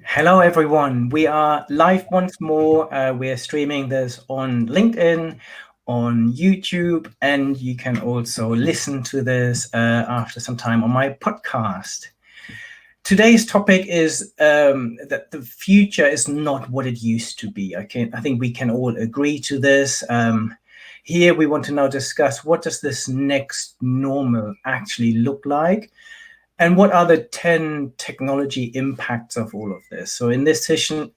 Hello, everyone. We are live once more. We're streaming this on LinkedIn, on YouTube, and you can also listen to this after some time on my podcast. Today's topic is that the future is not what it used to be. I think we can all agree to this. Here we want to now discuss what does this next normal actually look like? And what are the 10 technology impacts of all of this? So in this session,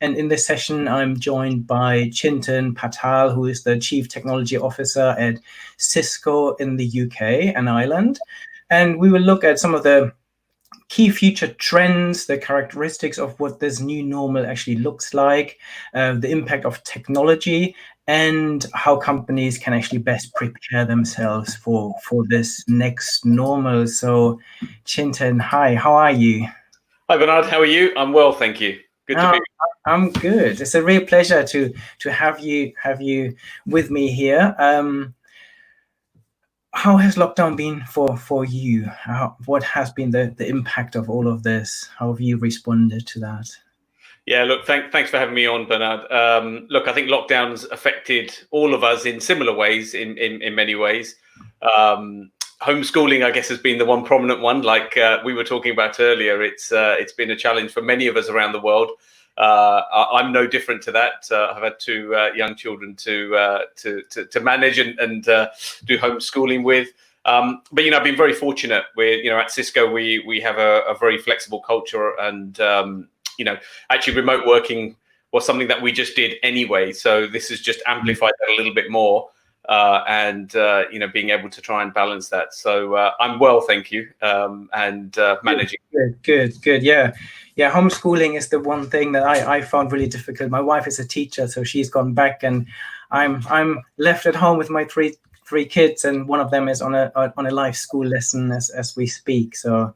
I'm joined by Chintan Patel, who is the Chief Technology Officer at Cisco in the UK and Ireland. And we will look at some of the key future trends, the characteristics of what this new normal actually looks like, the impact of technology, and how companies can actually best prepare themselves for this next normal. So, Chintan, hi, how are you? Hi, Bernard. How are you? I'm well, thank you. Good to be here. I'm good. It's a real pleasure to have you with me here. How has lockdown been for you? What has been the impact of all of this? How have you responded to that? Yeah, look, thanks for having me on, Bernard. Look, I think lockdowns affected all of us in similar ways, in many ways. Homeschooling, I guess, has been the one prominent one. Like we were talking about earlier, it's been a challenge for many of us around the world. I'm no different to that. I've had two young children to manage and do homeschooling with. But I've been very fortunate. We're at Cisco, we have a very flexible culture, and actually remote working was something that we just did anyway. So this has just amplified that a little bit more, and being able to try and balance that. So I'm well, thank you, and managing. Good. Yeah. Homeschooling is the one thing that I found really difficult. My wife is a teacher, so she's gone back, and I'm left at home with my three kids, and one of them is on a live school lesson as we speak. So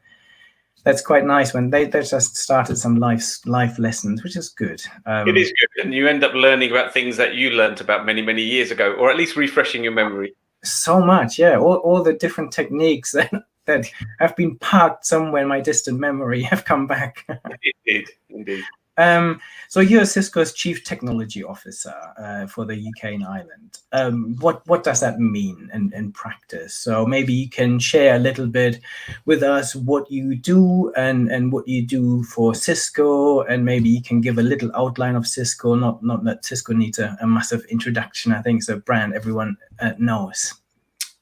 that's quite nice when they just started some live lessons, which is good. It is good, and you end up learning about things that you learned about many years ago, or at least refreshing your memory. So much, yeah. All the different techniques that have been parked somewhere in my distant memory have come back. Indeed. So you're Cisco's Chief Technology Officer for the UK and Ireland. What does that mean in practice? So maybe you can share a little bit with us what you do and what you do for Cisco, and maybe you can give a little outline of Cisco. Not that Cisco needs a massive introduction. I think it's a brand everyone knows.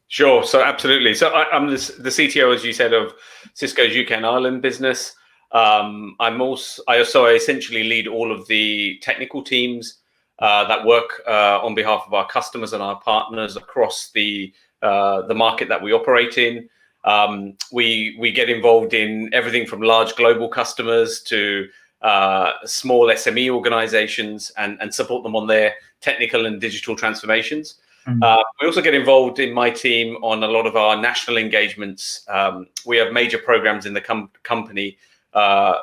Sure. So absolutely. So I'm the CTO, as you said, of Cisco's UK and Ireland business. I also essentially lead all of the technical teams that work on behalf of our customers and our partners across the market that we operate in. We get involved in everything from large global customers to small SME organizations and support them on their technical and digital transformations. We also get involved in my team on a lot of our national engagements. We have major programs in the company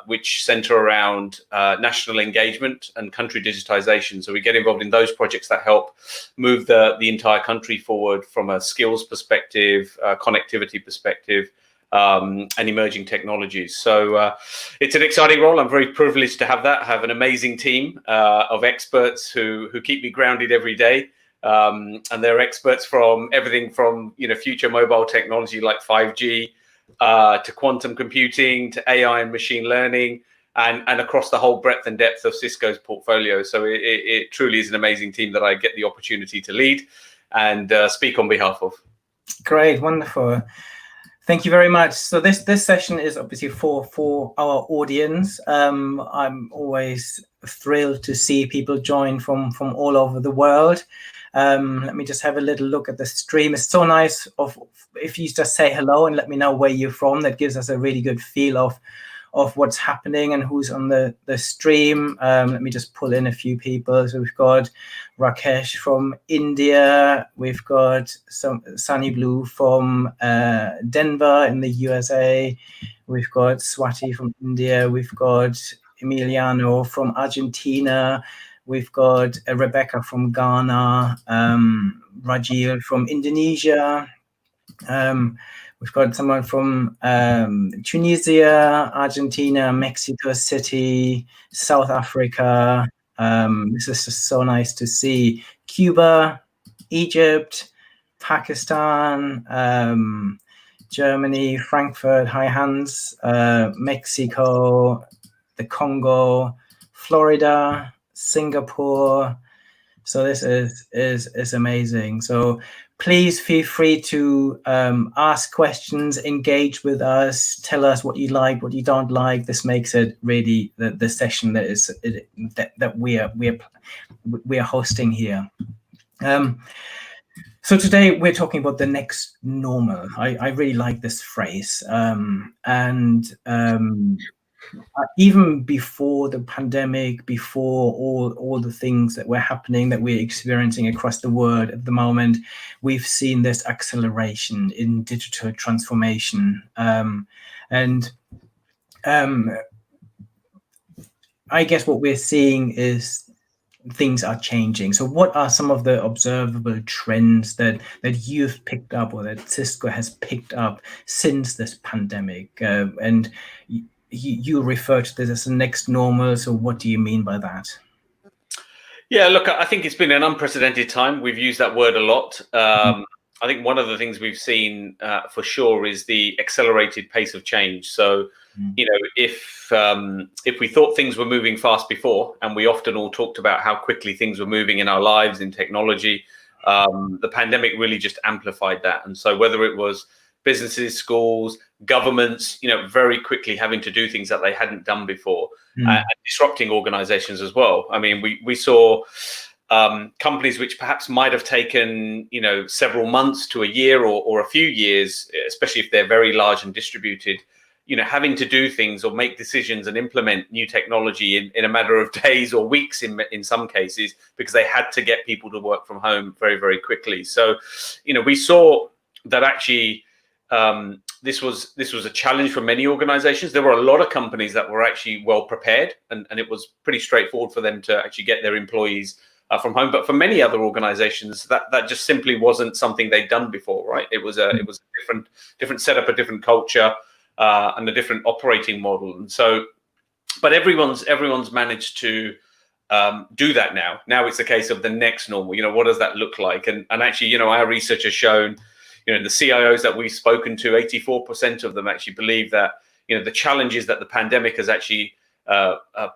which center around national engagement and country digitization. So we get involved in those projects that help move the entire country forward from a skills perspective, connectivity perspective, and emerging technologies. So it's an exciting role. I'm very privileged to have that. I have an amazing team of experts who keep me grounded every day. And they're experts from everything from future mobile technology like 5G, to quantum computing, to AI and machine learning, and across the whole breadth and depth of Cisco's portfolio. So it truly is an amazing team that I get the opportunity to lead and speak on behalf of. Great, wonderful. Thank you very much. So this session is obviously for our audience. I'm always thrilled to see people join from all over the world. Let me just have a little look at the stream. It's so nice if you just say hello and let me know where you're from. That gives us a really good feel of what's happening and who's on the stream. Let me just pull in a few people. So we've got Rakesh from India. We've got Sunny Blue from Denver in the USA. We've got Swati from India. We've got Emiliano from Argentina. We've got Rebecca from Ghana, Rajil from Indonesia. We've got someone from Tunisia, Argentina, Mexico City, South Africa. This is just so nice to see. Cuba, Egypt, Pakistan, Germany, Frankfurt, hi Hans, Mexico, the Congo, Florida, Singapore. So this is amazing. So please feel free to ask questions, engage with us, tell us what you like, what you don't like. This makes it really the session that we are hosting here. So today we're talking about the next normal. I really like this phrase, even before the pandemic, before all the things that were happening, that we're experiencing across the world at the moment, we've seen this acceleration in digital transformation. I guess what we're seeing is things are changing. So what are some of the observable trends that you've picked up, or that Cisco has picked up since this pandemic? And you refer to this as the next normal. So what do you mean by that? Yeah, look, I think it's been an unprecedented time. We've used that word a lot. I think one of the things we've seen for sure is the accelerated pace of change. So, you know, if we thought things were moving fast before, and we often all talked about how quickly things were moving in our lives, in technology, the pandemic really just amplified that. And so whether it was businesses, schools, governments, you know, very quickly having to do things that they hadn't done before, and disrupting organizations as well. I mean, we saw companies which perhaps might have taken, you know, several months to a year or a few years, especially if they're very large and distributed, you know, having to do things or make decisions and implement new technology in a matter of days or weeks in some cases, because they had to get people to work from home very, very quickly. So, you know, we saw that actually this was a challenge for many organizations. There were a lot of companies that were actually well prepared, and it was pretty straightforward for them to actually get their employees from home. But for many other organizations, that just simply wasn't something they'd done before, right? It was a different setup, a different culture, and a different operating model. And so, but everyone's managed to do that now. Now it's a case of the next normal. You know, what does that look like? And actually, you know, our research has shown, you know, the CIOs that we've spoken to, 84% of them actually believe that, you know, the challenges that the pandemic has actually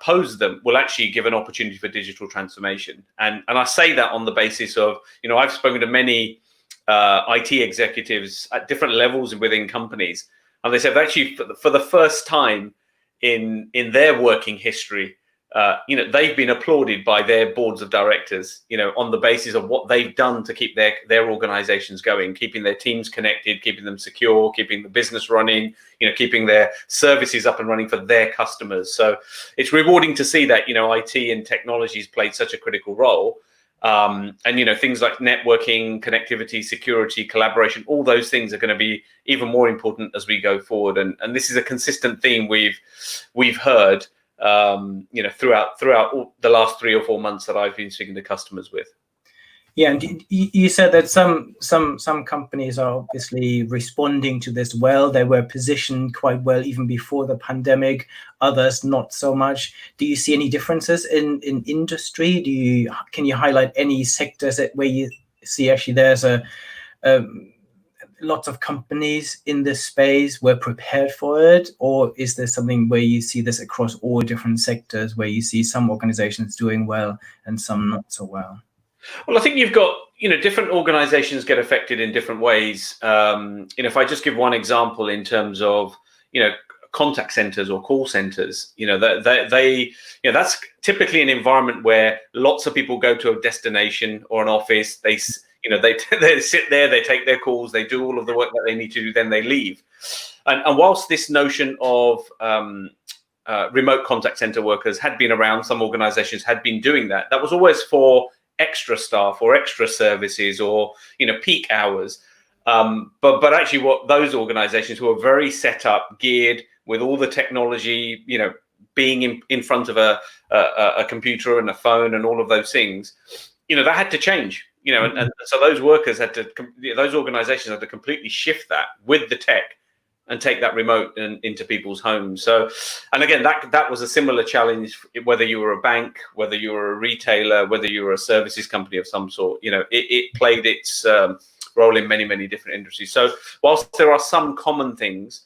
posed them will actually give an opportunity for digital transformation. And I say that on the basis of, you know, I've spoken to many IT executives at different levels within companies, and they said actually for the first time in their working history, you know, they've been applauded by their boards of directors, you know, on the basis of what they've done to keep their organizations going, keeping their teams connected, keeping them secure, keeping the business running, you know, keeping their services up and running for their customers. So it's rewarding to see that, you know, IT and technologies played such a critical role. And, you know, things like networking, connectivity, security, collaboration, all those things are going to be even more important as we go forward. And this is a consistent theme we've heard, you know, throughout the last 3 or 4 months that I've been speaking to customers with. Yeah, and you said that some companies are obviously responding to this well. They were positioned quite well even before the pandemic. Others not so much. Do you see any differences in industry? Can you highlight any sectors where you see actually there's lots of companies in this space were prepared for it, or is there something where you see this across all different sectors, where you see some organizations doing well and some not so well? Well, I think you've got, you know, different organizations get affected in different ways. You know, if I just give one example in terms of, you know, contact centers or call centers, you know, they you know, that's typically an environment where lots of people go to a destination or an office. They, you know, they sit there, they take their calls, they do all of the work that they need to do, then they leave. And whilst this notion of remote contact center workers had been around, some organizations had been doing that. That was always for extra staff or extra services or, you know, peak hours. But actually what those organizations who are very set up, geared with all the technology, you know, being in front of a computer and a phone and all of those things, you know, that had to change. and so those workers those organizations had to completely shift that with the tech and take that remote into people's homes. So, and again, that was a similar challenge, whether you were a bank, whether you were a retailer, whether you were a services company of some sort. It played its role in many, many different industries. So whilst there are some common things,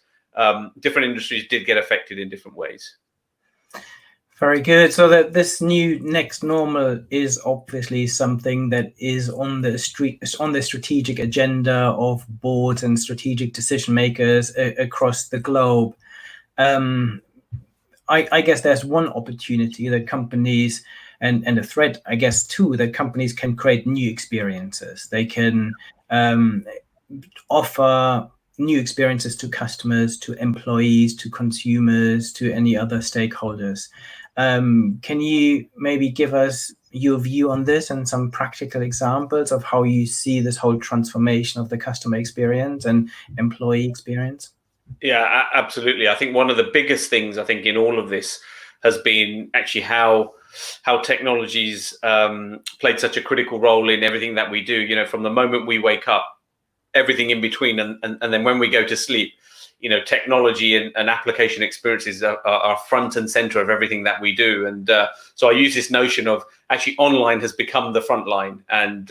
different industries did get affected in different ways. Very good. So that this new next normal is obviously something that is on the strategic agenda of boards and strategic decision makers across the globe. I guess there's one opportunity that companies and a threat, I guess, too, that companies can create new experiences. They can offer new experiences to customers, to employees, to consumers, to any other stakeholders. Can you maybe give us your view on this and some practical examples of how you see this whole transformation of the customer experience and employee experience? Yeah, absolutely. I think one of the biggest things in all of this has been actually how technologies played such a critical role in everything that we do. From the moment we wake up, everything in between, and then when we go to sleep. Technology and application experiences are front and center of everything that we do. And so I use this notion of actually online has become the front line. And,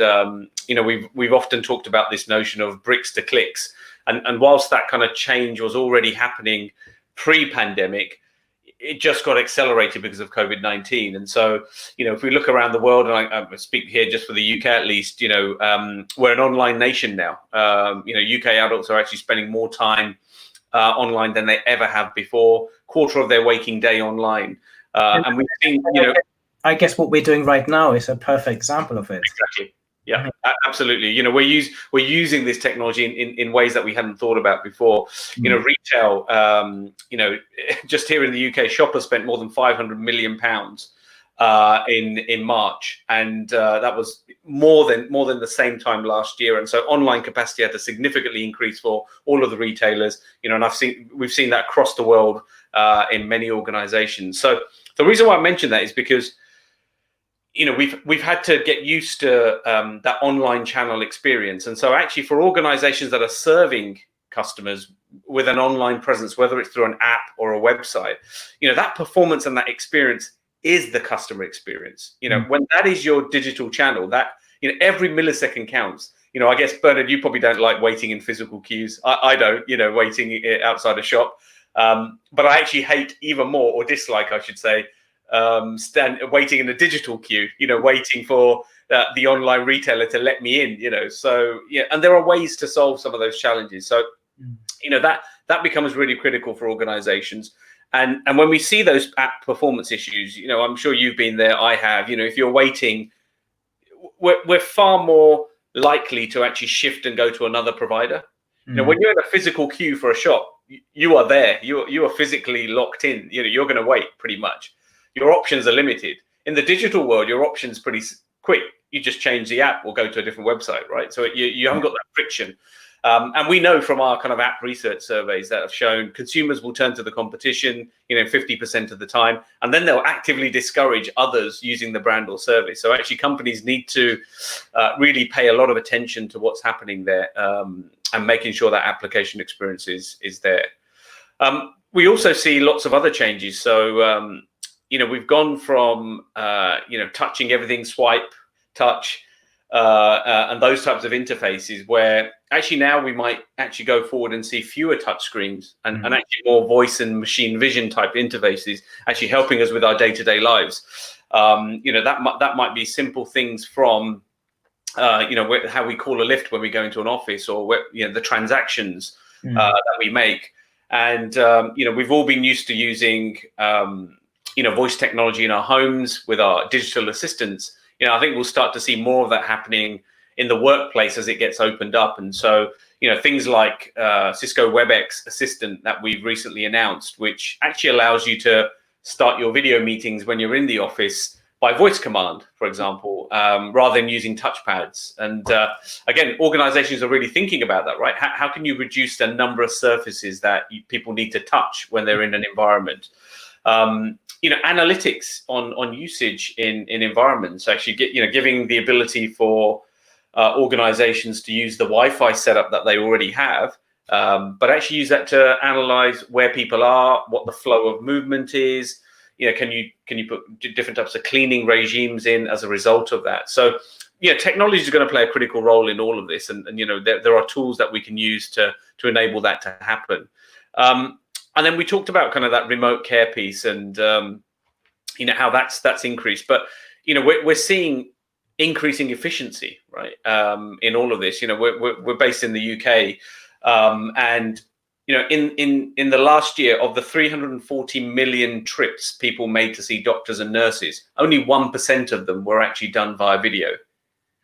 we've often talked about this notion of bricks to clicks. And whilst that kind of change was already happening pre-pandemic, it just got accelerated because of COVID-19. And so, if we look around the world, and I speak here just for the UK at least, we're an online nation now. UK adults are actually spending more time online than they ever have before, quarter of their waking day online. And we've seen, I guess what we're doing right now is a perfect example of it. Exactly. Yeah, absolutely. We're using this technology in ways that we hadn't thought about before. Retail, just here in the UK, shoppers spent more than £500 million in March, and that was more than the same time last year. And so online capacity had to significantly increase for all of the retailers. And we've seen that across the world in many organizations. So the reason why I mention that is because we've had to get used to that online channel experience. And so actually for organizations that are serving customers with an online presence, whether it's through an app or a website, that performance and that experience is the customer experience. When that is your digital channel, that every millisecond counts. I guess, Bernard, you probably don't like waiting in physical queues. I don't, waiting outside a shop. But I actually hate even more, or dislike, I should say, waiting in a digital queue, waiting for the online retailer to let me in, so and there are ways to solve some of those challenges. So that becomes really critical for organizations. And when we see those app performance issues, I'm sure you've been there, I have, if you're waiting, we're far more likely to actually shift and go to another provider. When you're in a physical queue for a shop, you are there, you are physically locked in, you're going to wait pretty much. Your options are limited. In the digital world, your options pretty quick. You just change the app or go to a different website, right? So you haven't got that friction. And we know from our kind of app research surveys that have shown consumers will turn to the competition, 50% of the time, and then they'll actively discourage others using the brand or service. So actually companies need to really pay a lot of attention to what's happening there and making sure that application experience is there. We also see lots of other changes. So, we've gone from, touching everything, swipe, touch, and those types of interfaces where actually now we might actually go forward and see fewer touch screens and actually more voice and machine vision type interfaces actually helping us with our day-to-day lives. That might be simple things from, how we call a lift when we go into an office, or the transactions that we make. And, we've all been used to using, voice technology in our homes with our digital assistants. I think we'll start to see more of that happening in the workplace as it gets opened up. And so, things like Cisco WebEx Assistant that we've recently announced, which actually allows you to start your video meetings when you're in the office by voice command, for example, rather than using touchpads. And again, organizations are really thinking about that, right? How can you reduce the number of surfaces that people need to touch when they're in an environment? Analytics on usage in environments, actually giving the ability for organizations to use the Wi-Fi setup that they already have, but actually use that to analyze where people are, what the flow of movement is. Can you put different types of cleaning regimes in as a result of that? So, technology is going to play a critical role in all of this, and there are tools that we can use to enable that to happen. And then we talked about kind of that remote care piece, and how that's increased. But we're seeing increasing efficiency, right? In all of this, we're based in the UK, and in the last year, of the 340 million trips people made to see doctors and nurses, only 1% of them were actually done via video.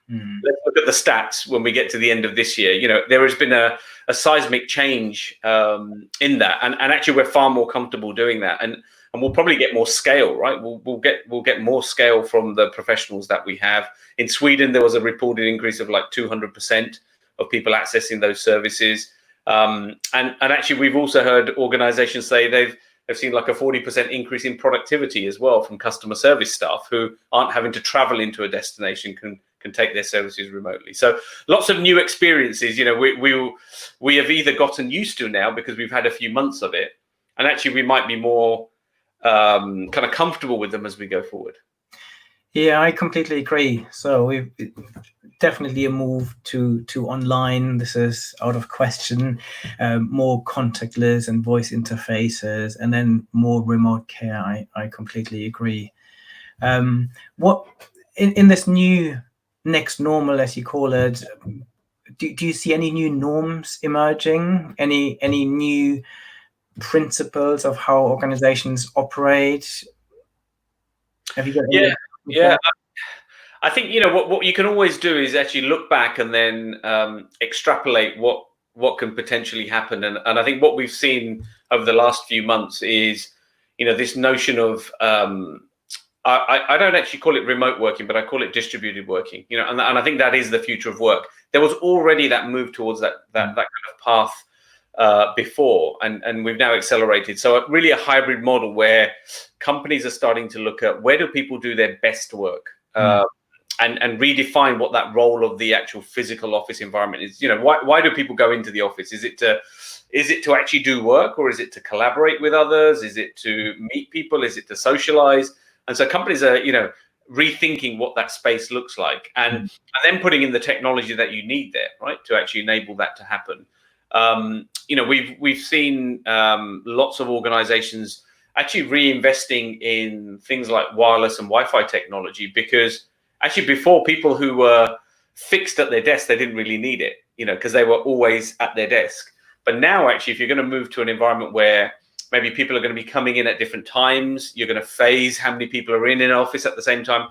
Let's look at the stats when we get to the end of this year. There has been a seismic change in that, and actually we're far more comfortable doing that, and we'll probably get more scale, right? We'll get more scale from the professionals that we have. In Sweden, there was a reported increase of like 200% of people accessing those services. And actually, we've also heard organizations say they've seen like a 40% increase in productivity as well from customer service staff who aren't having to travel into a destination, can take their services remotely. So lots of new experiences, we have either gotten used to now because we've had a few months of it, and actually we might be more kind of comfortable with them as we go forward. Yeah, I completely agree. So we've definitely a move to online. This is out of question. More contactless and voice interfaces, and then more remote care. I completely agree. What in this new next normal, as you call it, do you see any new norms emerging? Any new principles of how organizations operate? Have you got any? Yeah. I think what you can always do is actually look back and then extrapolate what can potentially happen. And I think what we've seen over the last few months is this notion of I don't actually call it remote working, but I call it distributed working. And I think that is the future of work. There was already that move towards that kind of path before, and we've now accelerated. So really a hybrid model where companies are starting to look at where do people do their best work, and redefine what that role of the actual physical office environment is. Why do people go into the office? Is it to actually do work, or is it to collaborate with others? Is it to meet people? Is it to socialize? And so companies are rethinking what that space looks like, and then putting in the technology that you need there, right, to actually enable that to happen. We've seen lots of organizations actually reinvesting in things like wireless and Wi-Fi technology, because actually before, people who were fixed at their desk, they didn't really need it, because they were always at their desk. But now actually, if you're going to move to an environment where maybe people are going to be coming in at different times, you're going to phase how many people are in an office at the same time.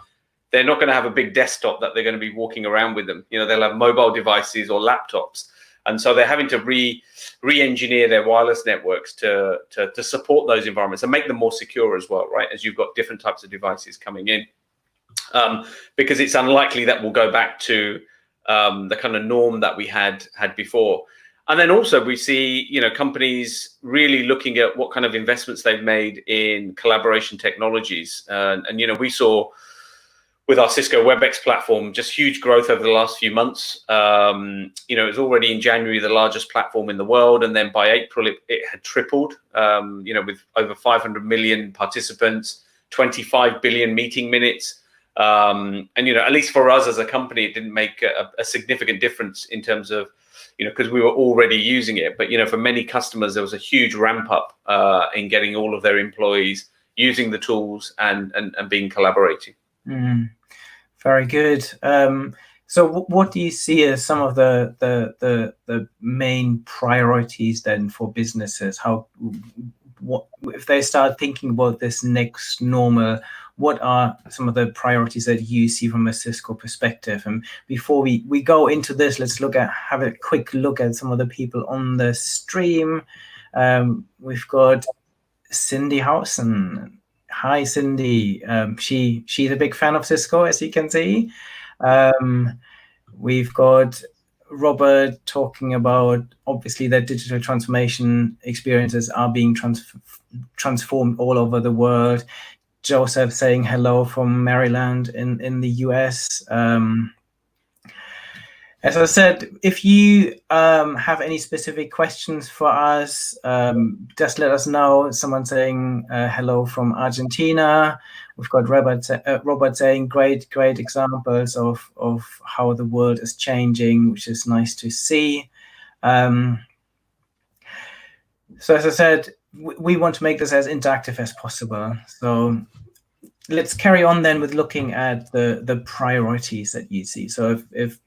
They're not going to have a big desktop that they're going to be walking around with them. They'll have mobile devices or laptops. And so they're having to re-engineer their wireless networks to support those environments and make them more secure as well, right? As you've got different types of devices coming in, because it's unlikely that we'll go back to the kind of norm that we had before. And then also we see, companies really looking at what kind of investments they've made in collaboration technologies. And we saw with our Cisco WebEx platform just huge growth over the last few months. It was already in January the largest platform in the world, and then by April it had tripled. With over 500 million participants, 25 billion meeting minutes. And at least for us as a company, it didn't make a significant difference in terms of, because we were already using it. But, for many customers, there was a huge ramp up in getting all of their employees using the tools and being collaborating. Very good. So what do you see as some of the main priorities then for businesses? What if they start thinking about this next normal? What are some of the priorities that you see from a Cisco perspective? And before we go into this, let's have a quick look at some of the people on the stream. We've got Cindy Housen. Hi, Cindy. She's a big fan of Cisco, as you can see. We've got Robert talking about, obviously, that digital transformation experiences are being transformed all over the world. Joseph saying hello from Maryland in the US. As I said, if you have any specific questions for us, just let us know. Someone saying hello from Argentina. We've got Robert saying great examples of how the world is changing, which is nice to see. So as I said, we want to make this as interactive as possible. So let's carry on then with looking at the priorities that you see. So if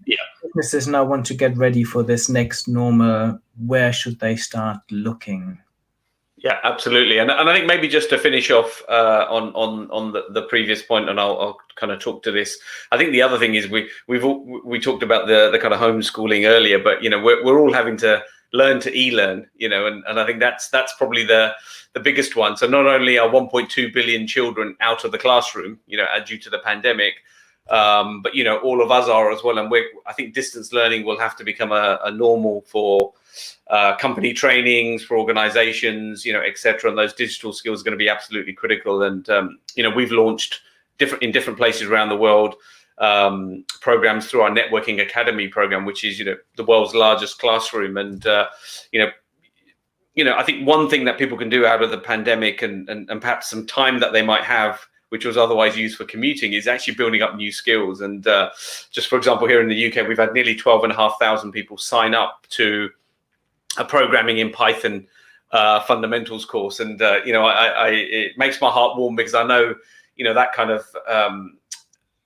businesses now want to get ready for this next normal, where should they start looking? Yeah, absolutely. And I think maybe just to finish off on the previous point, and I'll kind of talk to this. I think the other thing is we talked about the kind of homeschooling earlier, but we're all having to learn to e-learn, and I think that's probably the biggest one. So not only are 1.2 billion children out of the classroom, due to the pandemic, but all of us are as well. And I think distance learning will have to become a normal for company trainings, for organizations, etc. And those digital skills are going to be absolutely critical. And we've launched in different places around the world programs through our Networking Academy program, which is the world's largest classroom. And I think one thing that people can do out of the pandemic and perhaps some time that they might have, which was otherwise used for commuting, is actually building up new skills. And just for example, here in the UK, we've had nearly 12,500 people sign up to a programming in Python fundamentals course. And it makes my heart warm, because I know that kind of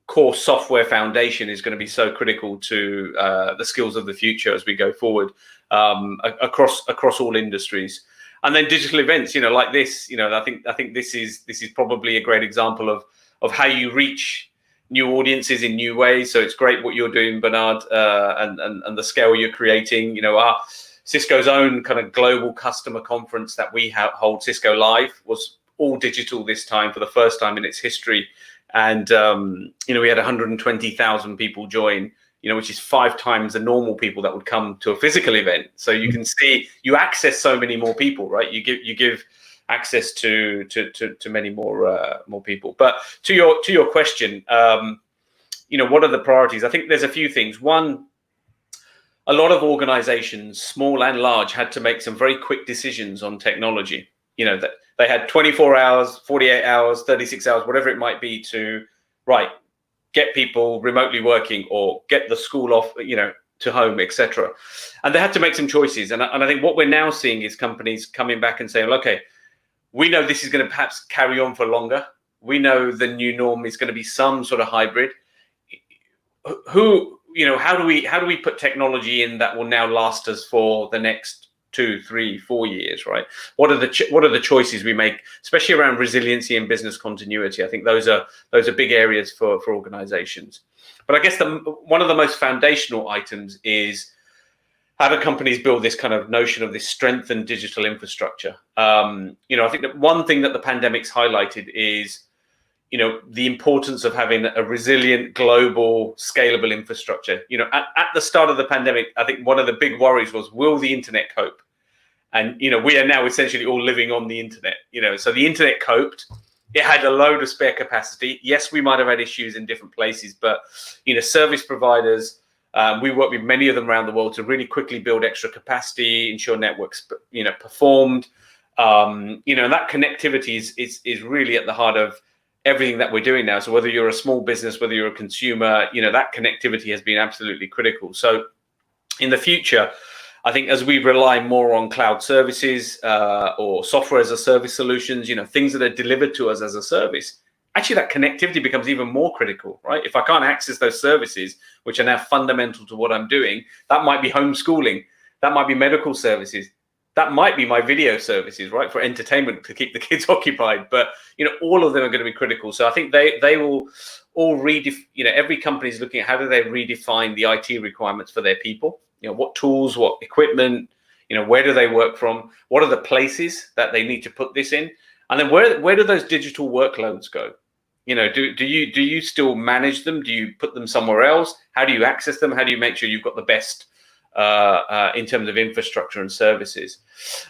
core software foundation is going to be so critical to the skills of the future as we go forward across all industries. And then digital events, like this, I think this is probably a great example of how you reach new audiences in new ways. So it's great what you're doing, Bernard, and the scale you're creating. Our Cisco's own kind of global customer conference that we hold, Cisco Live, was all digital this time for the first time in its history. And, we had 120,000 people join, which is 5 times the normal people that would come to a physical event. So you can see you access so many more people, right? You give access to many more people. But to your question, what are the priorities? I think there's a few things. One, a lot of organizations, small and large, had to make some very quick decisions on technology. That they had 24 hours, 48 hours, 36 hours, whatever it might be, to get people remotely working or get the school off, to home, etc. And they had to make some choices. And I think what we're now seeing is companies coming back and saying, okay, we know this is going to perhaps carry on for longer. We know the new norm is going to be some sort of hybrid. How do we put technology in that will now last us for the next 2, 3, 4 years, right? What are the choices we make, especially around resiliency and business continuity? I think those are big areas for organizations. But I guess one of the most foundational items is, how do companies build this kind of notion of this strengthened digital infrastructure? I think that one thing that the pandemic's highlighted is the importance of having a resilient, global, scalable infrastructure. At the start of the pandemic, I think one of the big worries was, will the internet cope? And, we are now essentially all living on the internet, so the internet coped. It had a load of spare capacity. Yes, we might have had issues in different places, but, service providers, we work with many of them around the world to really quickly build extra capacity, ensure networks, performed. And that connectivity is really at the heart of everything that we're doing now. So whether you're a small business, whether you're a consumer, that connectivity has been absolutely critical. So in the future, I think as we rely more on cloud services or software as a service solutions, things that are delivered to us as a service, actually that connectivity becomes even more critical, right? If I can't access those services, which are now fundamental to what I'm doing, that might be homeschooling, that might be medical services, that might be my video services, right, for entertainment, to keep the kids occupied. But all of them are going to be critical. So I think they will all every company is looking at how do they redefine the IT requirements for their people. What tools, what equipment, where do they work from? What are the places that they need to put this in? And then where do those digital workloads go? Do you still manage them? Do you put them somewhere else? How do you access them? How do you make sure you've got the best in terms of infrastructure and services?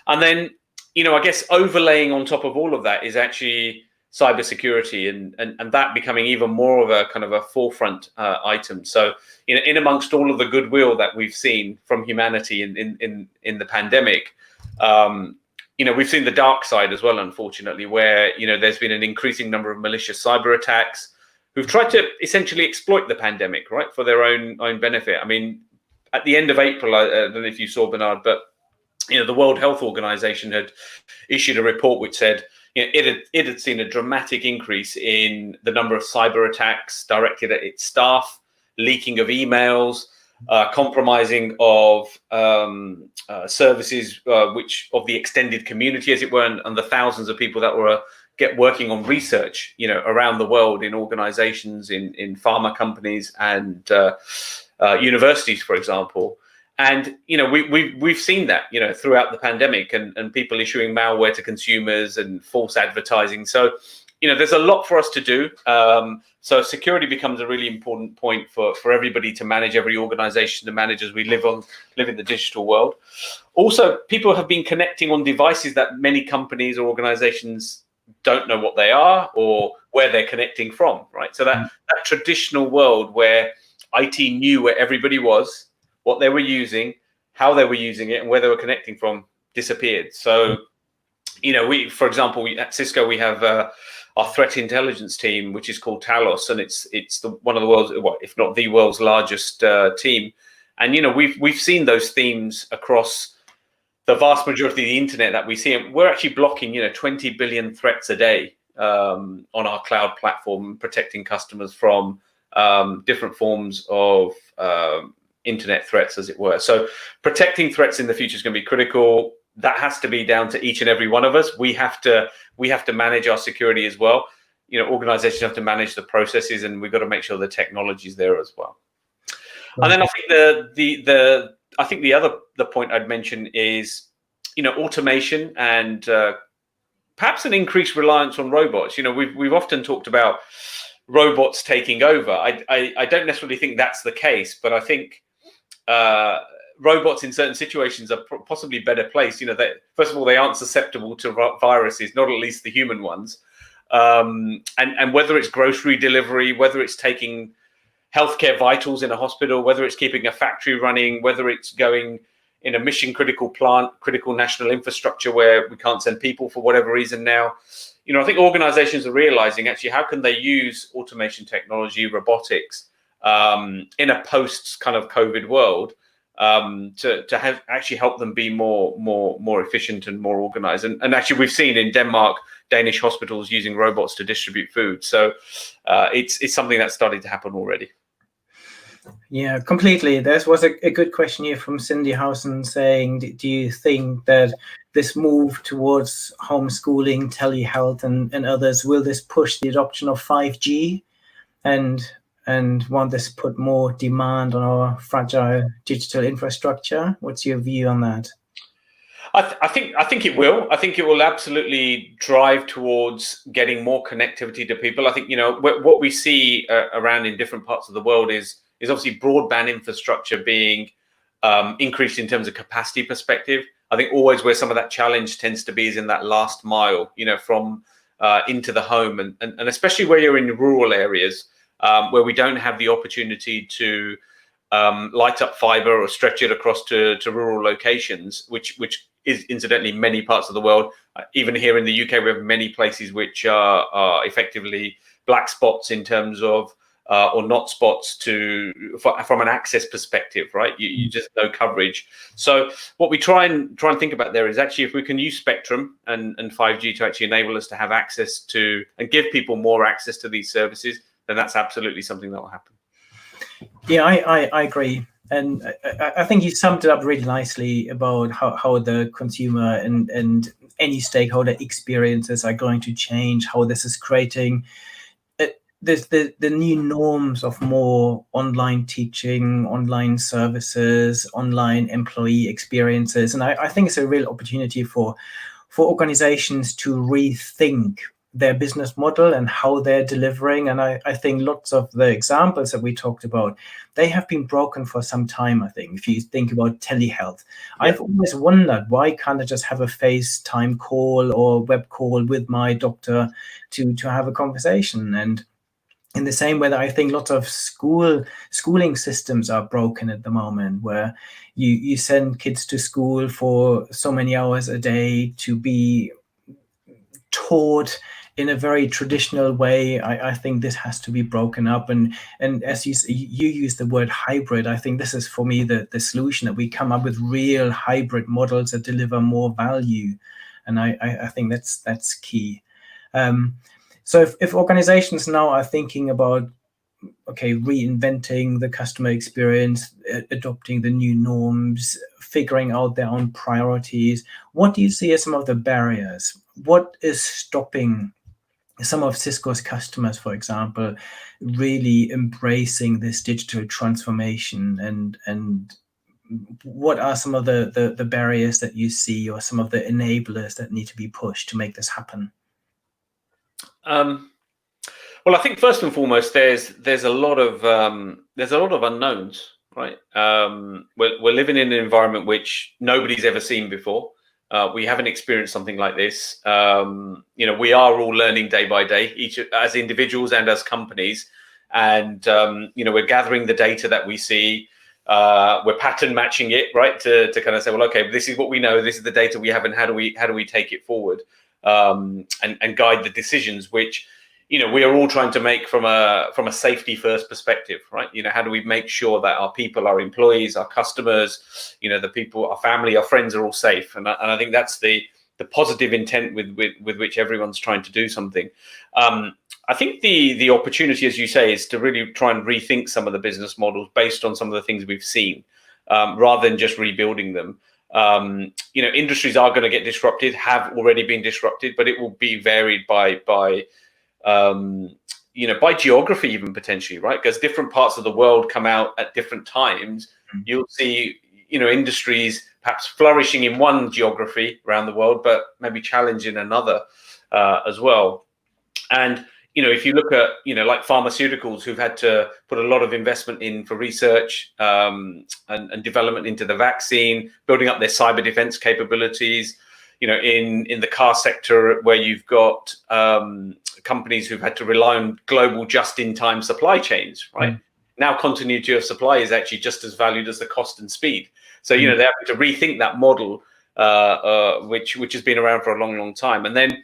And then, I guess overlaying on top of all of that is actually cybersecurity, and that becoming even more of a kind of a forefront item. So in amongst all of the goodwill that we've seen from humanity in the pandemic, we've seen the dark side as well, unfortunately, where there's been an increasing number of malicious cyber attacks who've tried to essentially exploit the pandemic, right, for their own benefit. I mean, at the end of April, I don't know if you saw, Bernard, but the World Health Organization had issued a report which said it had seen a dramatic increase in the number of cyber attacks directed at its staff, leaking of emails, compromising of services, which of the extended community, as it were, and the thousands of people that were working on research, around the world in organizations, in pharma companies and universities, for example. And we've seen that throughout the pandemic, and people issuing malware to consumers and false advertising. So there's a lot for us to do. So security becomes a really important point for everybody to manage, every organization to manage as we live in the digital world. Also, people have been connecting on devices that many companies or organizations don't know what they are or where they're connecting from, right? So that traditional world where IT knew where everybody was, what they were using, how they were using it, and where they were connecting from disappeared. So, for example, at Cisco, we have our threat intelligence team, which is called Talos, and it's one of the world's, if not the world's largest team. And we've seen those themes across the vast majority of the internet that we see, and we're actually blocking 20 billion threats a day on our cloud platform, protecting customers from different forms of internet threats, as it were. So protecting threats in the future is going to be critical. That has to be down to each and every one of us. We have to manage our security as well. Organizations have to manage the processes, and we've got to make sure the technology is there as well. And then I think the point I'd mention is automation and perhaps an increased reliance on robots. We've often talked about robots taking over. I don't necessarily think that's the case, but I think robots in certain situations are possibly better placed. First of all, they aren't susceptible to viruses, not at least the human ones. And whether it's grocery delivery, whether it's taking healthcare vitals in a hospital, whether it's keeping a factory running, whether it's going in a mission critical plant, critical national infrastructure where we can't send people for whatever reason now. I think organizations are realizing actually how can they use automation technology, robotics in a post kind of COVID world to have actually help them be more efficient and more organized. And actually we've seen in Denmark, Danish hospitals using robots to distribute food. So it's something that's starting to happen already. Yeah, completely. There was a good question here from Cindy Housen saying, do you think that this move towards homeschooling, telehealth and others, will this push the adoption of 5G and won't this put more demand on our fragile digital infrastructure? What's your view on that? I think it will. I think it will absolutely drive towards getting more connectivity to people. I think what we see around in different parts of the world is obviously broadband infrastructure being increased in terms of capacity perspective. I think always where some of that challenge tends to be is in that last mile, from into the home, and especially where you're in rural areas where we don't have the opportunity to light up fiber or stretch it across to rural locations, which is incidentally many parts of the world. Even here in the UK, we have many places which are effectively black spots in terms of or not spots from an access perspective, right? You just no coverage. So what we try and think about there is actually if we can use spectrum and 5G to actually enable us to have access to and give people more access to these services, then that's absolutely something that will happen. Yeah, I agree. And I think you summed it up really nicely about how the consumer and any stakeholder experiences are going to change, how this is creating the new norms of more online teaching, online services, online employee experiences. And I think it's a real opportunity for organizations to rethink their business model and how they're delivering. And I think lots of the examples that we talked about, they have been broken for some time, I think. If you think about telehealth, I've always wondered, why can't I just have a FaceTime call or web call with my doctor to have a conversation? And in the same way that I think lots of schooling systems are broken at the moment, where you send kids to school for so many hours a day to be taught in a very traditional way. I think this has to be broken up. And as you use the word hybrid, I think this is for me the solution, that we come up with real hybrid models that deliver more value. And I think that's key. So if organizations now are thinking about, okay, reinventing the customer experience, adopting the new norms, figuring out their own priorities, what do you see as some of the barriers? What is stopping some of Cisco's customers, for example, really embracing this digital transformation? And what are some of the barriers that you see, or some of the enablers that need to be pushed to make this happen? Well, I think first and foremost, there's a lot of unknowns, right? We're living in an environment which nobody's ever seen before. We haven't experienced something like this. We are all learning day by day, each as individuals and as companies. And we're gathering the data that we see. We're pattern matching it, right, to kind of say, well, okay, this is what we know. This is the data we have, and how do we take it forward, and guide the decisions which we are all trying to make from a safety first perspective, right? How do we make sure that our people, our employees, our customers, the people, our family, our friends are all safe? And I think that's the positive intent with which everyone's trying to do something. I think the opportunity, as you say, is to really try and rethink some of the business models based on some of the things we've seen, rather than just rebuilding them. Industries are going to get disrupted, have already been disrupted, but it will be varied by geography, even potentially, right? Because different parts of the world come out at different times. You'll see, industries perhaps flourishing in one geography around the world, but maybe challenged in another as well. And if you look at like pharmaceuticals, who've had to put a lot of investment in for research and development into the vaccine, building up their cyber defense capabilities. In the car sector, where you've got companies who've had to rely on global just-in-time supply chains, right? Now continuity of supply is actually just as valued as the cost and speed. So they're having to rethink that model, which has been around for a long, long time. And then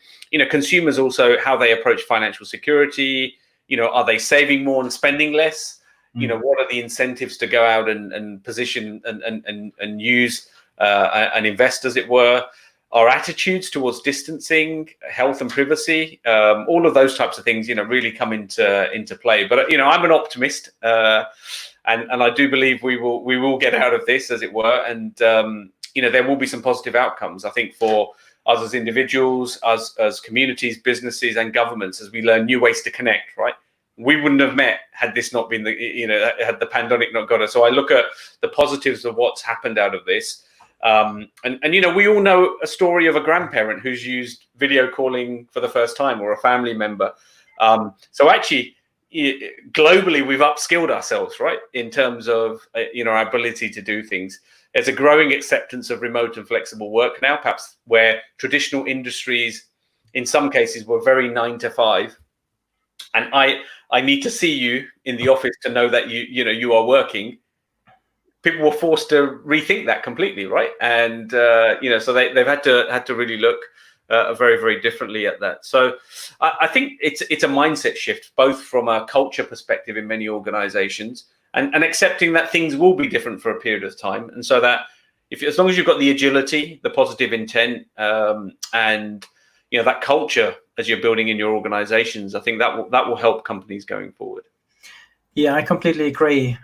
consumers also, how they approach financial security. Are they saving more and spending less? What are the incentives to go out and position and use and invest, as it were? Our attitudes towards distancing, health and privacy, all of those types of things, really come into play. But I'm an optimist, and I do believe we will get out of this, as it were, and there will be some positive outcomes. I think for us as individuals, us as communities, businesses, and governments, as we learn new ways to connect. Right, we wouldn't have met had this not been had the pandemic not got us. So I look at the positives of what's happened out of this. And we all know a story of a grandparent who's used video calling for the first time, or a family member. So actually, globally, we've upskilled ourselves, right, in terms of our ability to do things. There's a growing acceptance of remote and flexible work now, perhaps where traditional industries, in some cases, were very 9 to 5. And I need to see you in the office to know that you are working. People were forced to rethink that completely, right? And so they've had to really look very, very differently at that. So I think it's a mindset shift, both from a culture perspective in many organizations, and accepting that things will be different for a period of time. And so that as long as you've got the agility, the positive intent, and that culture as you're building in your organizations, I think that will help companies going forward. Yeah, I completely agree.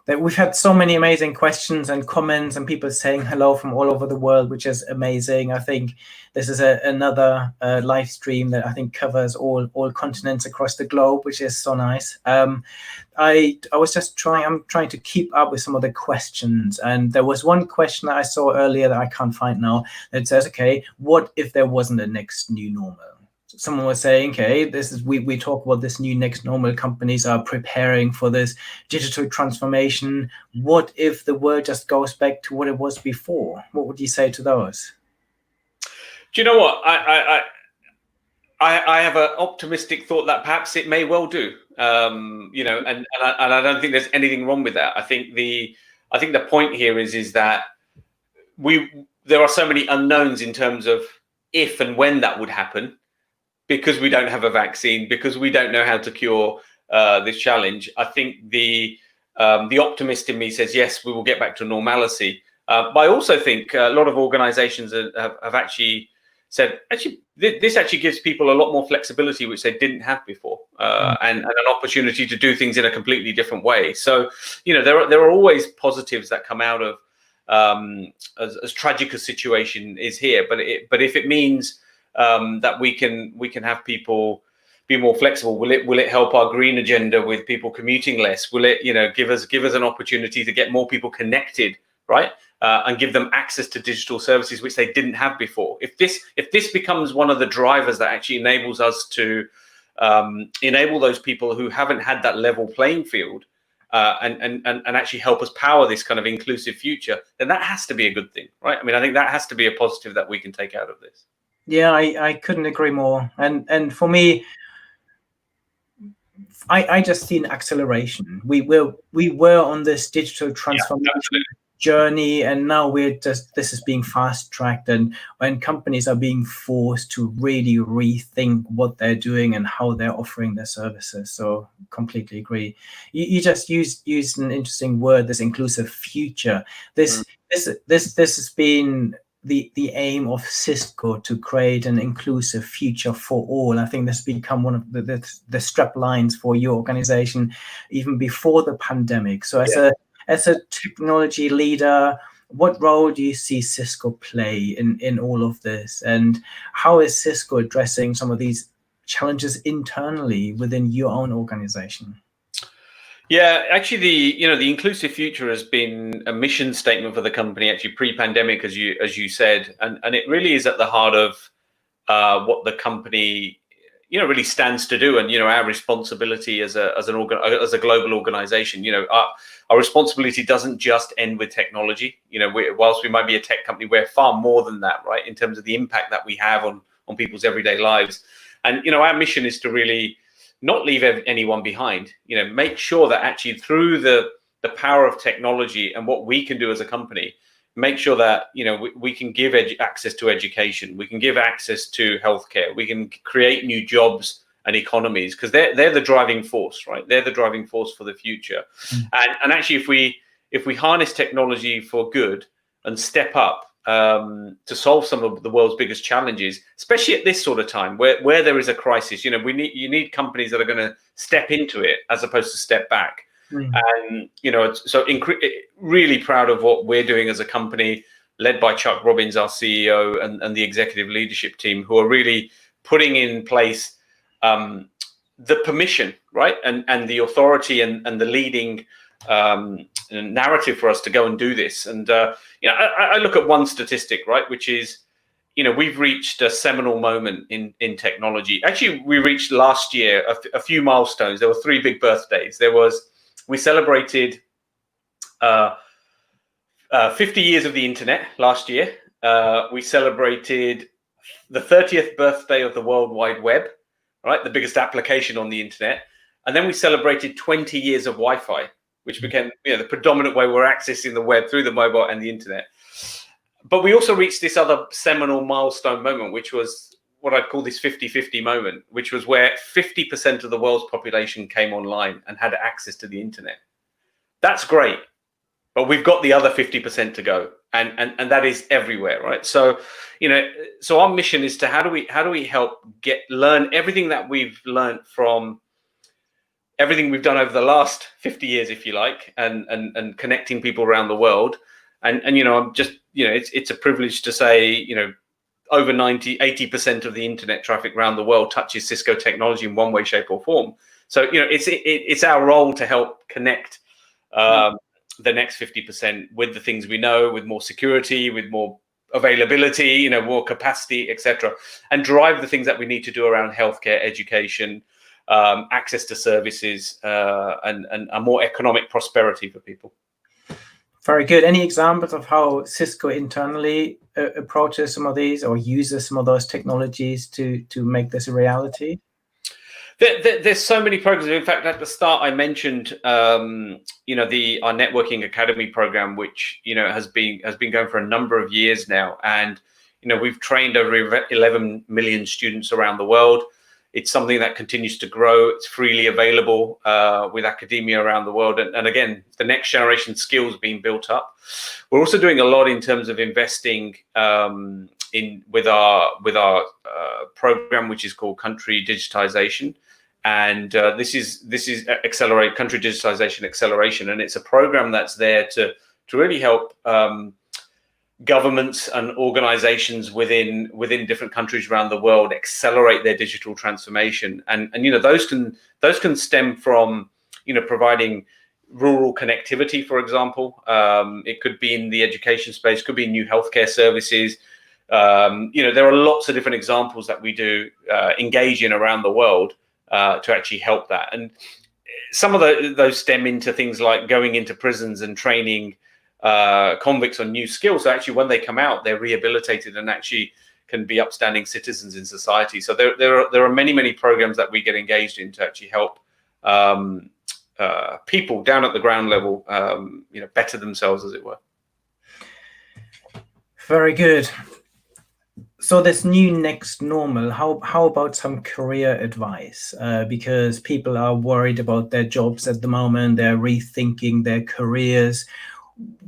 That we've had so many amazing questions and comments, and people saying hello from all over the world, which is amazing. I think this is another live stream that I think covers all continents across the globe, which is so nice. I was just I'm trying to keep up with some of the questions, and there was one question that I saw earlier that I can't find now that says, okay, what if there wasn't a next new normal? someone was saying, okay, this is we talk about this new next normal. Companies are preparing for this digital transformation. What if the world just goes back to what it was before? What would you say to those? Do you know what? I have an optimistic thought that perhaps it may well do. You know, and I don't think there's anything wrong with that. I think the point here is that there are so many unknowns in terms of if and when that would happen, because we don't have a vaccine, because we don't know how to cure this challenge. I think the optimist in me says yes, we will get back to normalcy. But I also think a lot of organisations have actually said, this actually gives people a lot more flexibility, which they didn't have before, and an opportunity to do things in a completely different way. So, you know, there are always positives that come out of as tragic a situation is here. But if it means that we can have people be more flexible, will it help our green agenda with people commuting less? Will it, you know, give us an opportunity to get more people connected, right? And give them access to digital services which they didn't have before. If this becomes one of the drivers that actually enables us to enable those people who haven't had that level playing field, and actually help us power this kind of inclusive future, then that has to be a good thing, right? I mean, I think that has to be a positive that we can take out of this. Yeah, I couldn't agree more. And for me, I just see an acceleration. We were on this digital transformation journey, and now this is being fast tracked, and when companies are being forced to really rethink what they're doing and how they're offering their services. So completely agree. You just used an interesting word, this inclusive future. This has been the aim of Cisco, to create an inclusive future for all. I think this has become one of the strap lines for your organization even before the pandemic. So as a technology leader, what role do you see Cisco play in all of this? And how is Cisco addressing some of these challenges internally within your own organization? Yeah, actually, the inclusive future has been a mission statement for the company actually pre-pandemic, as you said, and it really is at the heart of what the company really stands to do, and our responsibility as a global organization. Our responsibility doesn't just end with technology. Whilst we might be a tech company, we're far more than that, right? In terms of the impact that we have on people's everyday lives, and our mission is to really not leave anyone behind. Make sure that actually through the power of technology and what we can do as a company, make sure that we can give access to education, we can give access to healthcare, we can create new jobs and economies, because they're the driving force, right? They're the driving force for the future. And actually, if we harness technology for good and step up to solve some of the world's biggest challenges, especially at this sort of time where there is a crisis, you need companies that are going to step into it as opposed to step back. And so really proud of what we're doing as a company, led by Chuck Robbins, our CEO, and the executive leadership team, who are really putting in place the permission, right, and the authority and the leading narrative for us to go and do this. And I look at one statistic, right, which is we've reached a seminal moment in technology. Actually, we reached last year a few milestones. There were 3 big birthdays. We celebrated 50 years of the internet last year. We celebrated the 30th birthday of the World Wide Web, right, the biggest application on the internet. And then we celebrated 20 years of Wi-Fi, which became the predominant way we're accessing the web, through the mobile and the internet. But we also reached this other seminal milestone moment, which was what I'd call this 50-50 moment, which was where 50% of the world's population came online and had access to the internet. That's great, but we've got the other 50% to go, and that is everywhere, right? So so our mission is to how do we help learn everything that we've learned from everything we've done over the last 50 years, if you like, and connecting people around the world. And I'm just, it's a privilege to say, over 80% of the internet traffic around the world touches Cisco technology in one way, shape, or form. So, it's our role to help connect the next 50% with the things we know, with more security, with more availability, more capacity, etc., and drive the things that we need to do around healthcare, education, access to services, and a more economic prosperity for people. Very good. Any examples of how Cisco internally approaches some of these or uses some of those technologies to make this a reality? There's so many programs. In fact, at the start, I mentioned, our Networking Academy program, which has been going for a number of years now, and we've trained over 11 million students around the world. It's something that continues to grow. It's freely available with academia around the world, and again, the next generation skills being built up. We're also doing a lot in terms of investing with our program, which is called Country Digitization. And this is Accelerate Country Digitization Acceleration, and it's a program that's there to really help governments and organizations within different countries around the world accelerate their digital transformation. And those can stem from providing rural connectivity, for example. It could be in the education space, could be new healthcare services. There are lots of different examples that we do engage in around the world to actually help that. And some of those stem into things like going into prisons and training convicts on new skills. So actually, when they come out, they're rehabilitated and actually can be upstanding citizens in society. So there are many programs that we get engaged in to actually help people down at the ground level, better themselves, as it were. Very good. So this new next normal, how about some career advice? Because people are worried about their jobs at the moment, they're rethinking their careers.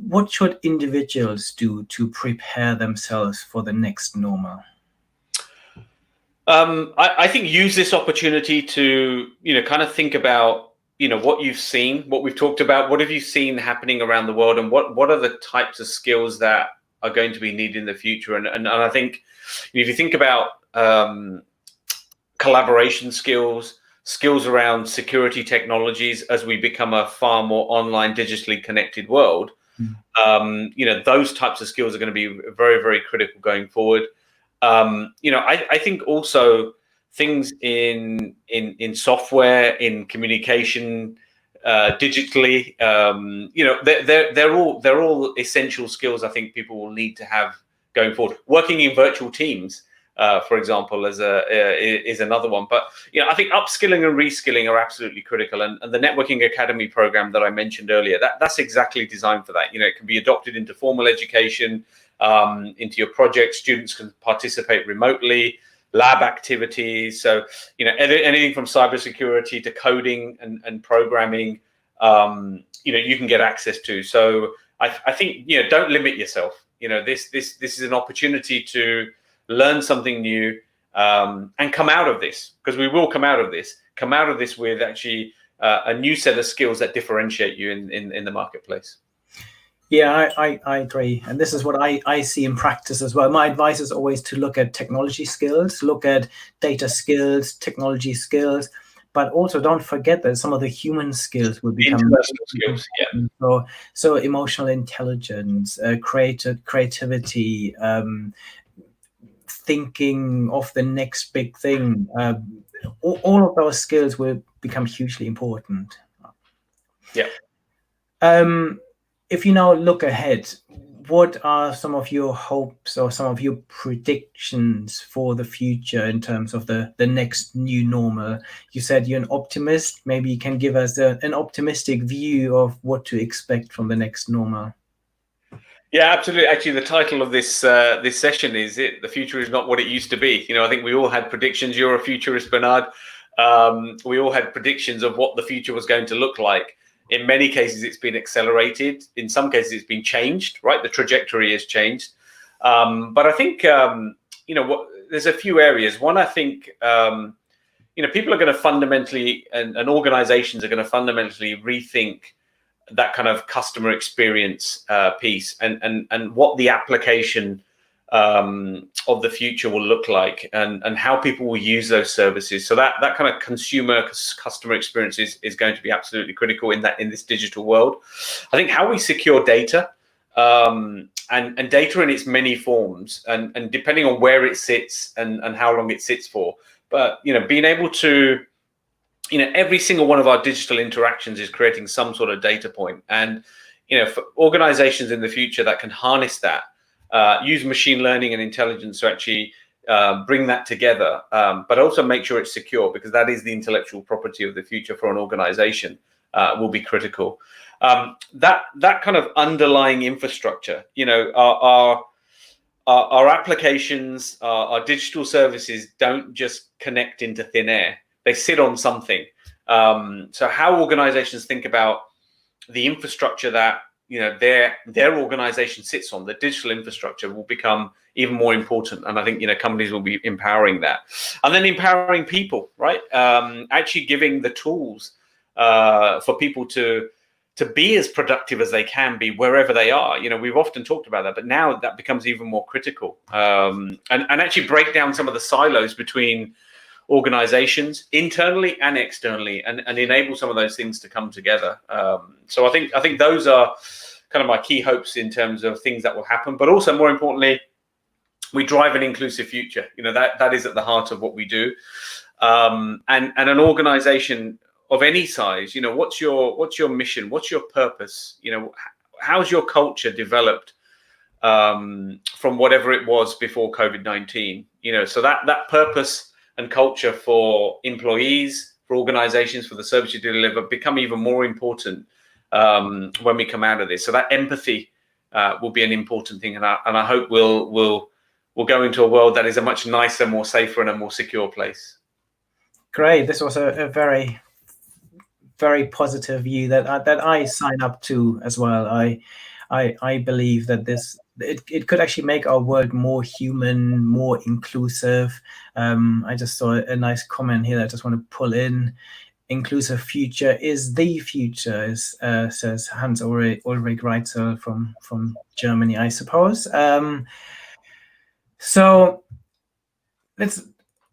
What should individuals do to prepare themselves for the next normal? I think use this opportunity to, kind of think about, what you've seen, what we've talked about, what have you seen happening around the world, and what are the types of skills that are going to be needed in the future. And I think if you think about collaboration skills around security technologies as we become a far more online, digitally connected world, those types of skills are going to be very, very critical going forward. I think also things in software, in communication, digitally, they're all essential skills I think people will need to have going forward. Working in virtual teams, for example, is another one. But I think upskilling and reskilling are absolutely critical. And the Networking Academy program that I mentioned earlier, that's exactly designed for that. It can be adopted into formal education, into your project. Students can participate remotely, lab activities. So anything from cybersecurity to coding and programming, you can get access to. So I think don't limit yourself. This is an opportunity to learn something new and come out of this, because we will come out of this with actually a new set of skills that differentiate you in the marketplace. Yeah, I agree. And this is what I see in practice as well. My advice is always to look at technology skills, look at data skills, technology skills, but also don't forget that some of the human skills will become skills. Yeah. So emotional intelligence, creativity, thinking of the next big thing. All of those skills will become hugely important. Yeah. If you now look ahead, what are some of your hopes or some of your predictions for the future in terms of the next new normal? You said you're an optimist. Maybe you can give us an optimistic view of what to expect from the next normal. Yeah, absolutely. Actually, the title of this session is "The Future is Not What It Used to Be." I think we all had predictions. You're a futurist, Bernard. We all had predictions of what the future was going to look like. In many cases, it's been accelerated. In some cases, it's been changed, right? The trajectory has changed. But I think, there's a few areas. One, I think, people are going to fundamentally, and organizations are going to fundamentally rethink that kind of customer experience piece and what the application of the future will look like and how people will use those services. So that kind of customer experience is going to be absolutely critical in this digital world. I think how we secure data and data in its many forms, and depending on where it sits and how long it sits for. But being able to, every single one of our digital interactions is creating some sort of data point, and for organizations in the future that can harness that, use machine learning and intelligence to actually bring that together, but also make sure it's secure, because that is the intellectual property of the future for an organization, will be critical. That kind of underlying infrastructure, our applications, our digital services don't just connect into thin air. They sit on something. So how organizations think about the infrastructure that their organization sits on, the digital infrastructure, will become even more important. And I think companies will be empowering that, and then empowering people, right? Actually giving the tools for people to be as productive as they can be wherever they are. We've often talked about that, but now that becomes even more critical. And actually break down some of the silos between organizations, internally and externally, and enable some of those things to come together. So I think those are kind of my key hopes in terms of things that will happen. But also, more importantly, we drive an inclusive future. That is at the heart of what we do. And an organization of any size, what's your mission? What's your purpose? How's your culture developed from whatever it was before COVID-19? So that purpose and culture for employees, for organizations, for the service you deliver, become even more important when we come out of this. So that empathy will be an important thing, and I hope we'll go into a world that is a much nicer, more safer, and a more secure place. Great. This was a very, very positive view that I sign up to as well. I believe that it could actually make our world more human, more inclusive. I just saw a nice comment here that I just want to pull in. Inclusive future is the future, says Hans Ulrich Reitzel from Germany, I suppose. So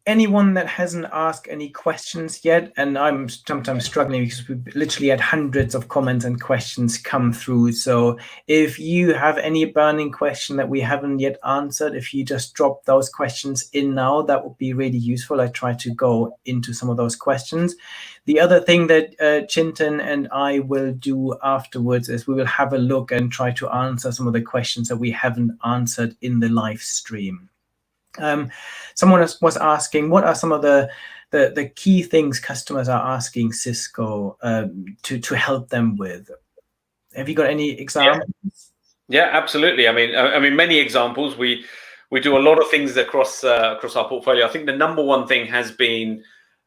anyone that hasn't asked any questions yet, and I'm sometimes struggling because we literally had hundreds of comments and questions come through. So if you have any burning question that we haven't yet answered, if you just drop those questions in now, that would be really useful. I try to go into some of those questions. The other thing that Chintan and I will do afterwards is we will have a look and try to answer some of the questions that we haven't answered in the live stream. Someone was asking, what are some of the key things customers are asking Cisco to help them with? Have you got any examples? Yeah, absolutely. I mean, many examples. We do a lot of things across our portfolio. I think the number one thing has been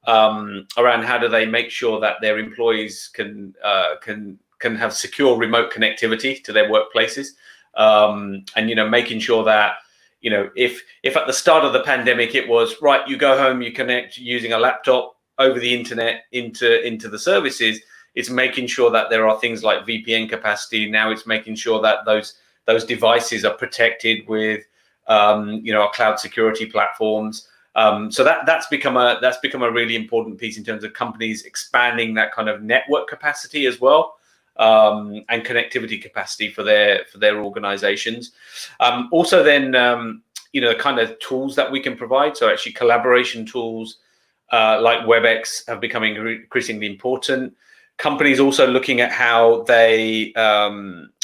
around how do they make sure that their employees can have secure remote connectivity to their workplaces, and making sure that if at the start of the pandemic it was right, you go home, you connect using a laptop over the internet into the services, it's making sure that there are things like VPN capacity. Now it's making sure that those devices are protected with our cloud security platforms. So that's become a really important piece in terms of companies expanding that kind of network capacity as well, and connectivity capacity for their organizations. Also then, the kind of tools that we can provide. So actually collaboration tools like WebEx have become increasingly important. Companies also looking at how they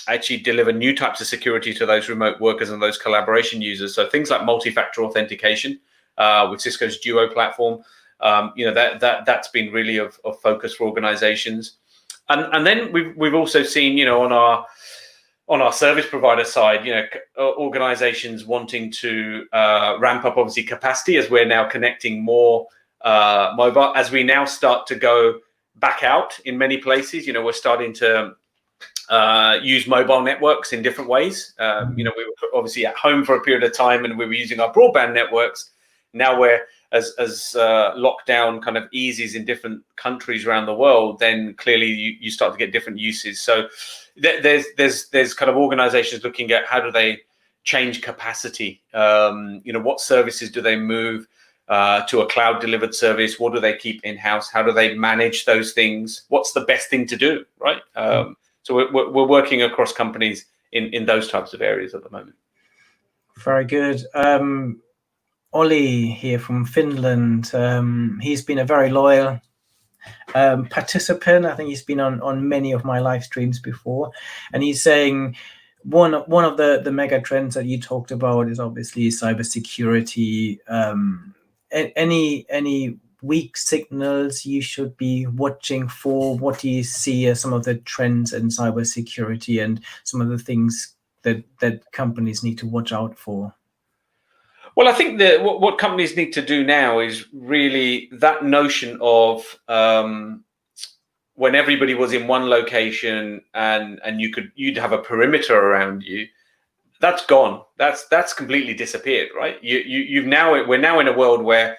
actually deliver new types of security to those remote workers and those collaboration users. So things like multi-factor authentication with Cisco's Duo platform, that's been really of focus for organizations. And then we've also seen, on our service provider side, organizations wanting to ramp up obviously capacity as we're now connecting more mobile. As we now start to go back out in many places, we're starting to use mobile networks in different ways. We were obviously at home for a period of time and we were using our broadband networks. Now we're as lockdown kind of eases in different countries around the world, then clearly you start to get different uses. So there's kind of organizations looking at how do they change capacity. What services do they move to a cloud delivered service? What do they keep in-house? How do they manage those things? What's the best thing to do, right? So we're working across companies in those types of areas at the moment. Very good. Ollie here from Finland, he's been a very loyal participant. I think he's been on many of my live streams before, and he's saying one of the mega trends that you talked about is obviously cybersecurity. Any weak signals you should be watching for? What do you see as some of the trends in cybersecurity and some of the things that companies need to watch out for? Well, I think that what companies need to do now is really that notion of when everybody was in one location and you'd have a perimeter around you. That's gone. That's completely disappeared, right? We're now in a world where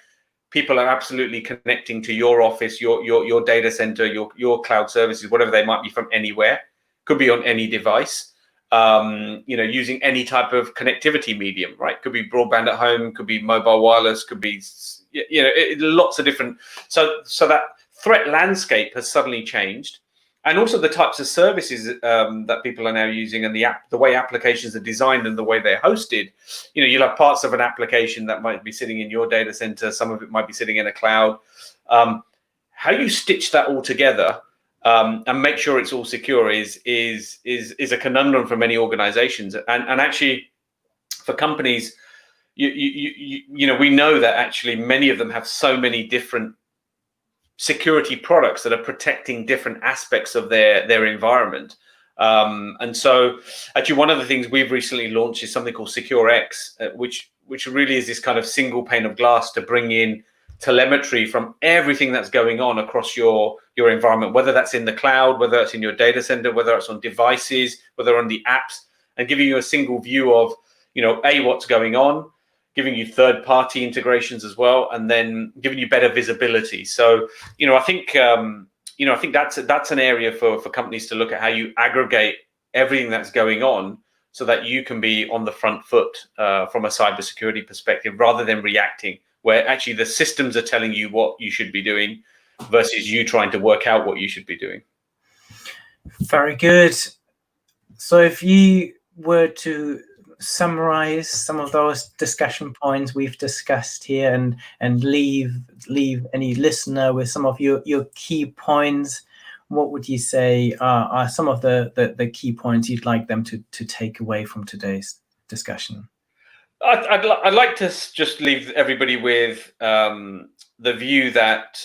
people are absolutely connecting to your office, your data center, your cloud services, whatever they might be, from anywhere. Could be on any device. Using any type of connectivity medium, right? Could be broadband at home, could be mobile wireless, could be, lots of different. So that threat landscape has suddenly changed, and also the types of services that people are now using, and the way applications are designed and the way they're hosted. You'll have parts of an application that might be sitting in your data center, some of it might be sitting in a cloud. How you stitch that all together and make sure it's all secure is a conundrum for many organizations, and actually for companies. We know that actually many of them have so many different security products that are protecting different aspects of their environment. And so actually one of the things we've recently launched is something called SecureX, which really is this kind of single pane of glass to bring in telemetry from everything that's going on across your environment, whether that's in the cloud, whether that's in your data center, whether it's on devices, whether on the apps, and giving you a single view of, what's going on, giving you third-party integrations as well, and then giving you better visibility. So, I think that's an area for companies to look at, how you aggregate everything that's going on so that you can be on the front foot from a cybersecurity perspective, rather than reacting, where actually the systems are telling you what you should be doing versus you trying to work out what you should be doing. Very good. So if you were to summarize some of those discussion points we've discussed here and leave any listener with some of your key points, what would you say are some of the key points you'd like them to take away from today's discussion? I'd like to just leave everybody with the view that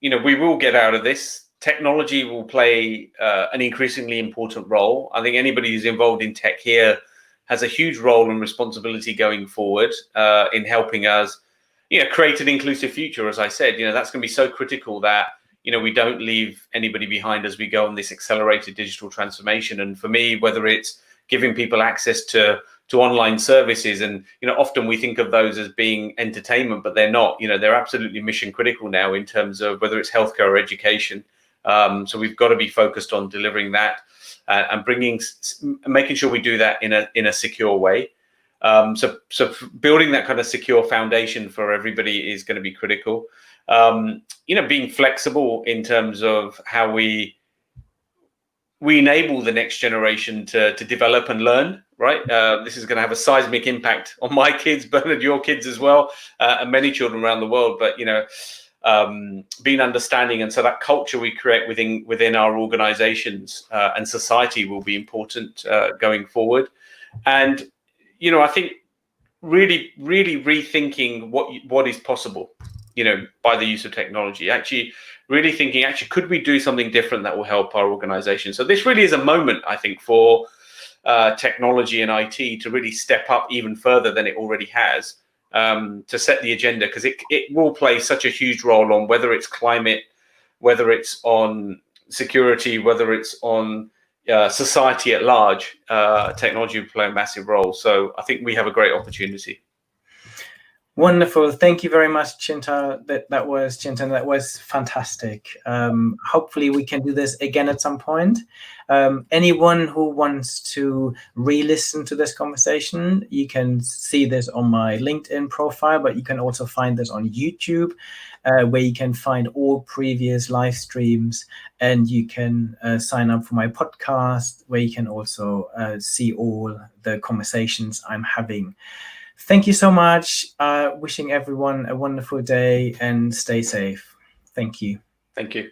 we will get out of this. Technology will play an increasingly important role. I think anybody who's involved in tech here has a huge role and responsibility going forward in helping us, create an inclusive future. As I said, that's going to be so critical that we don't leave anybody behind as we go on this accelerated digital transformation. And for me, whether it's giving people access to online services, and often we think of those as being entertainment, but they're not. They're absolutely mission critical now in terms of whether it's healthcare or education. So we've got to be focused on delivering that and making sure we do that in a secure way. So building that kind of secure foundation for everybody is going to be critical. Being flexible in terms of how we enable the next generation to develop and learn, right? This is going to have a seismic impact on my kids, Bernard, your kids as well, and many children around the world. But, being understanding, and so that culture we create within our organizations and society will be important going forward. And, I think really rethinking what is possible, by the use of technology. Actually really thinking, could we do something different that will help our organization? So this really is a moment, I think, for technology and IT to really step up even further than it already has, to set the agenda, because it will play such a huge role on whether it's climate, whether it's on security, whether it's on society at large. Technology will play a massive role. So I think we have a great opportunity. Wonderful. Thank you very much, Chintan. That was Chintan. That was fantastic. Hopefully we can do this again at some point. Anyone who wants to re-listen to this conversation, you can see this on my LinkedIn profile, but you can also find this on YouTube, where you can find all previous live streams, and you can sign up for my podcast, where you can also see all the conversations I'm having. Thank you so much. Wishing everyone a wonderful day and stay safe. Thank you. Thank you.